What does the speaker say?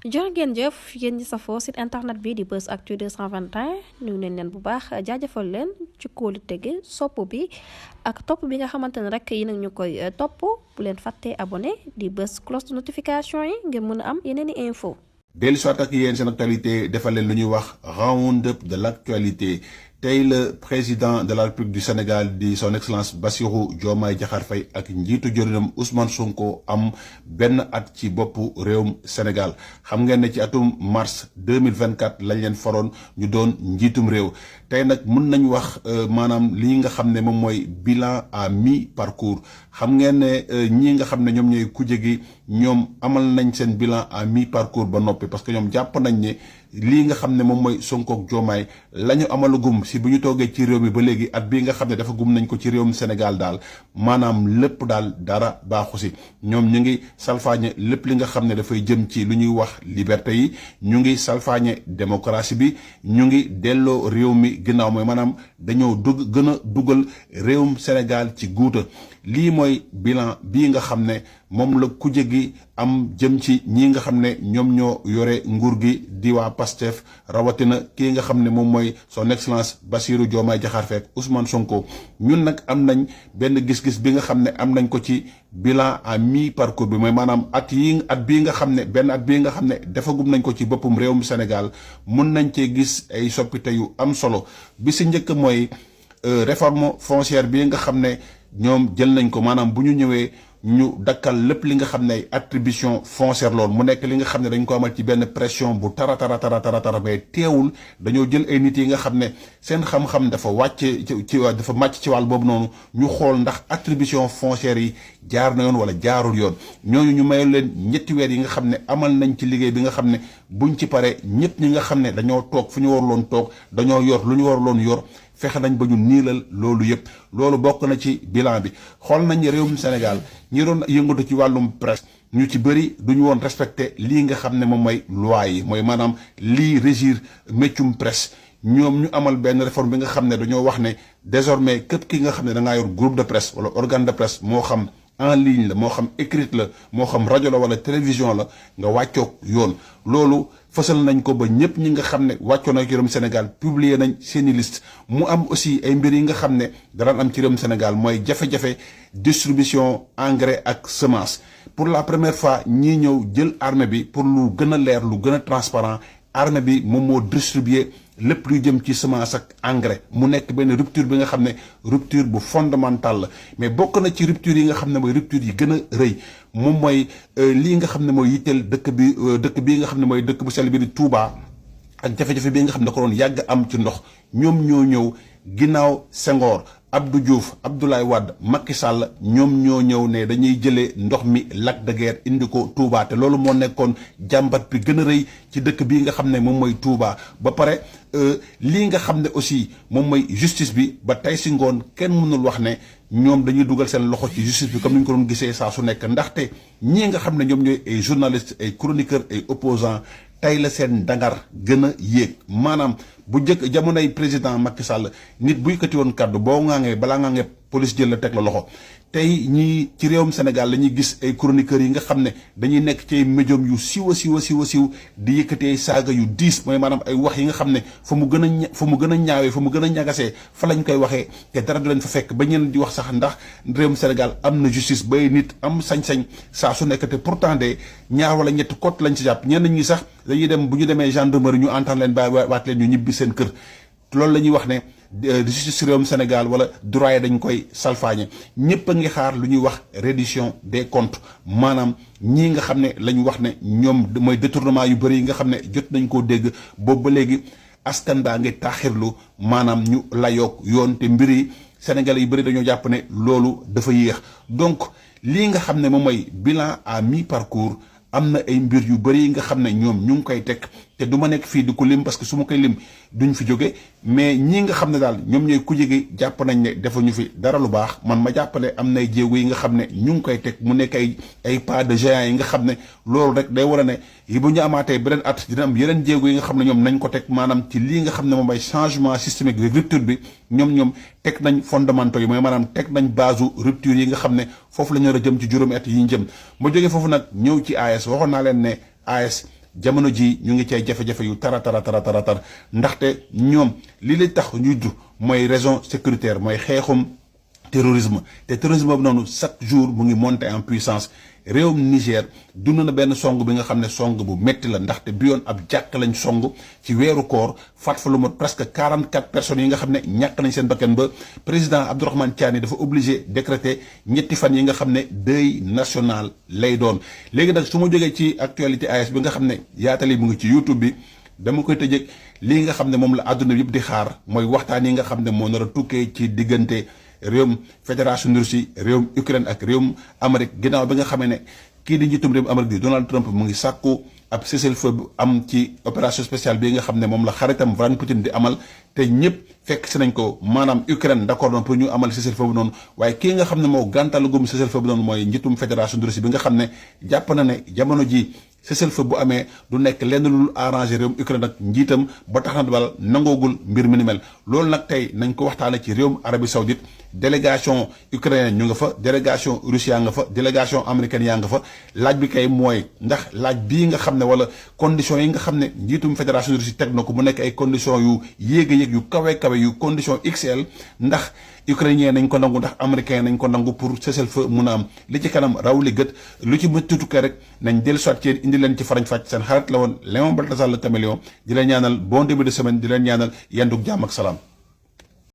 jërë ngeen jëf yéen ñi safoo site internet bi di Buzz Actu 221 nuyu nañ leen bu baax jaajëfal leen ci kóolu tege sopp bi ak topp bi nga xamante ne rek yi nag ñu koy topp bu leen fàttee abonné di bës cloche de notification yi ngir mën a am yeneen i info dellu soit ak yéen seen actualité defal leen lu ñuy wax round-up de l'actualité tey le président de la République du Sénégal di son excellence Bassirou Diomaye Diakhar Faye ak njiitu jëriñam Ousmane Sonko am benn at ci boppu réewum Sénégal xam ngeen ne ci atum mars 2024 lañ leen faroon ñu doon njiitum réew tey nag mën nañ wax maanaam li nga xam ne moom mooy bilan à mi-parcours xam ngeen ne ñi nga xam ne ñoom ñooy kuje gi ñoom amal nañ seen bilan à mi-parcours ba noppi parce que ñoom jàpp nañ ne lii nga xam ne moom mooy Sonko ak Diomaye la ñu amalagum si bu ñu toogee ci réew mi ba léegi at bii nga xam ne dafa gum nañ ko ci réewum Sénégal daal maanaam lépp daal dara baaxu si ñoom ñu ngi salfaañe lépp li nga xam ne dafay jëm ci lu ñuy wax liberté yi ñu ngi salfaañe démocratie bi ñu ngi delloo réew mi ginnaaw mooy maanaam dañoo gën a dugal réewum Sénégal ci guuta lii mooy bilan bii nga xam ne moom la kuje gi am jëm ci ñi nga xam ne ñoom ñoo yore nguur gi di waa Pastef rawatina kii nga xam ne moom mooy son excellence Bassirou Diomaye Diakhar Faye Ousmane Sonko ñun nag am nañ benn gis-gis bi nga xam ne am nañ ko ci bilan à mi-parcours bi mooy maanaam at bii nga xam ne benn at bii nga xam ne defagum nañ ko ci boppum réewum Sénégal mun nañ cee gis ay soppite yu am solo bi si njëkk mooy réforme foncière bi nga xam ne ñoom jël nañ ko maanaam bu ñu ñëwee ñu dakkal lépp li nga xam ne ay attribution foncière loolu mu nekk li nga xam ne dañ ko amal ci benn pression bu tara mais teewul dañoo jël ay nit yi nga xam ne seen xam-xam dafa wàcc dafa màcc ci wàll boobu noonu ñu xool ndax attribution foncière yi jaar na yoon wala jaarul yoon ñooñu ñu mayal leen ñetti weer yi nga xam ne amal nañ ci liggéey bi nga xam ne buñ ci paree ñëpp ñi nga xam ne dañoo toog fu ñu waruloon toog dañoo yor lu ñu waruloon yor fexe nañ ba ñu niilal loolu yëpp loolu bokk na ci bilan bi xool nañ réewum Sénégal ñi doon yëngatu ci wàllum presse ñu ci bëri duñu woon respecté lii nga xam ne moom mooy loi yi mooy maanaam lii régir méccum presse ñoom ñu amal benn réforme bi nga xam ne dañoo wax ne désormais képp ki nga xam ne da ngaa yor groupe de presse wala organe de presse moo xam en ligne la moo xam écrite la moo xam rajo la wala télévision la nga wàccoog yoon loolu fësal nañ ko ba ñëpp ñi nga xam ne wàccoon ak réewum Sénégal publier nañ seeni liste mu am aussi ay mbir yi nga xam ne daan am ci réewum Sénégal mooy jafe-jafe distribution engrais ak semence pour la première fois ñii ñëw jël armée bi pour lu gën a leer lu gën a transparent armée bi moom moo distribuer lépp luy jëm ci semence ak engrais mu nekk benn rupture bi nga xam ne rupture bu fondamentale la mais bokk na ci rupture yi nga xam ne mooy rupture yi gën a rëy moom mooy lii nga xam ne mooy yitteel dëkk bii nga xam ne mooy dëkk bu sell bi di Touba ak jafe-jafe bii nga xam ne da ko doon yàgg am ci ndox ñoom ñoo ñëw ginnaaw Senghor Abdou Diouf Abdoulaye Wade Macky Sall ñoom ñoo ñëw ne dañuy jëlee ndox mi lac de Guiers indi ko Touba te loolu moo nekkoon jàmbat bi gën a rëy ci dëkk bii nga xam ne moom mooy Touba ba pare lii nga xam ne aussi moom mooy justice bi ba tey si ngoon kenn mënul wax ne ñoom dañuy dugal seen loxo ci justice bi comme ni ñu ko doon gisee saa su nekk ndaxte ñii nga xam ne ñoom ñooy ay journalistes ay chroniqueurs ay opposants tey la seen dangar gën a yéeg maanaam bu njëkk jamonoy président Macky Sall nit bu yëkkati woon kàddu boo ŋaangee balaa ŋaangee police jël la teg la loxo tey ñii ci réewum Sénégal la ñuy gis ay chroniqueurs yi nga xam ne dañuy nekk ci ay médium yu siiw di yëkkati ay saaga yu diis mooy maanaam ay wax yi nga xam ne fa mu gën a ñaawee fa mu gën a ñagasee fa lañ koy waxee te dara du leen fa fekk ba ñeneen di wax sax ndax réewum Sénégal am na justice bay nit am sañ-sañ saa su nekk te pourtant de ñaar wala ñetti côte lañ ci jàpp ñenn ñi sax dañuy dem bu ñu demee gendarmerie ñu entendre leen ba waat leen ñu ñibbi seen kër loolu la ñuy wax ne justice réewum Sénégal wala droit dañ koy salfaañe ñëpp a ngi xaar lu ñuy wax reddition des comptes maanaam ñii nga xam ne la ñu wax ne ñoom mooy détournement yu bëri yi nga xam ne jot nañ koo dégg boobu ba léegi askan baa ngi taaxirlu maanaam ñu layoog yoon te mbir yi Sénégalais yu bëri dañoo jàpp ne loolu dafa yéex donc lii nga xam ne moom mooy bilan à mi-parcours am na ay mbir yu bëri yi nga xam ne ñoom ñu ngi koy teg te du ma nekk fii di ko lim parce que su ma koy lim duñ fi jóge mais ñii nga xam ne daal ñoom ñooy ku jege jàpp nañ ne defuñu fi dara lu baax man ma jàppale am nay jéego yi nga xam ne ñu ngi koy teg mu nekk ay pas de géant yi nga xam ne loolu rek day war a ne yi bu ñu amaatee beneen at dina am yeneen jéego yi nga xam ne ñoom nañ ko teg maanaam ci lii nga xam ne moom ay changement systémique de rupture bi ñoom teg nañ fondamentaux yi mooy maanaam teg nañ base rupture yi nga xam ne foofu la ñu war a jëm ci juróomi at yi ñu jëm ma jógee foofu nag ñëw ci AS waxoon naa leen ne AS jamono ji ñu ngi cay jafe-jafe yu tar ndaxte ñoom li lay tax ñuy du mooy raison sécuritaire mooy xeexum terrorisme te terrorisme boobu noonu chaque jour mu ngi monter en puissance. réewum Niger dund na benn song bi nga xam ne song bu métti la ndaxte bi yoon ab jàkk lañ song ci weeru koor faat fa lu mot presque 44 personnes yi nga xam ne ñàkk nañ seen bakkan ba président Abdourahmane Tiani dafa obligé décréter ñetti fan yi nga xam ne deuil national lay doon. léegi nag su ma jógee ci actualité AS bi nga xam ne yaatali mu ngi ci YouTube bi dama koy tëjee lii nga xam ne moom la àdduna yëpp di xaar mooy waxtaan yi nga xam ne moo nar a tukkee ci diggante. réewum fédération Russie réewum Ukraine ak réewum Amérique ginnaaw bi nga xamee ne kii di njiitum réewum Amérique di Donald Trump mu ngi sàkku ab cessez-le-feu bu am ci opération spéciale bi nga xam ne moom la xaritam Vladimir Poutine di amal te ñëpp fekk si nañ ko maanaam Ukraine d'accord noonu pour ñu amal cessez-le-feu bu noonu waaye kii nga xam ne moo gàntalagum cessez-le-feu bu noonu mooy njiitum fédération Russie bi nga xam ne jàpp na ne jamono ji cessez-le-feu bu amee du nekk lenn lu arrangé réewum Ukraine ak njiitam ba tax na daal nangoogul mbir mi ni mel loolu nag tey nañ ko waxtaane ci réewum Arabie Saoudite délégation ukrainienne ñu nga fa délégation russe yaa nga fa délégation américaine yaa nga fa laaj bi kay mooy ndax laaj bii nga xam ne wala conditions yi nga xam ne njiitum fédération Russie teg na ko mu nekk ay conditions yu yéeg yu kawe yu condition XL ndax ukrainien nañ ko nangu ndax américain nañ ko nangu pour cessez-le-feu mun a am li ci kanam raw li gët lu ci mëttutuke rek nañ dellu soit ci indi leen ci farañ fàcc seen xarit la woon Léon Baltasar le Caméléon di leen ñaanal bon début de semaine di leen ñaanal yenduk jàmm ak salaam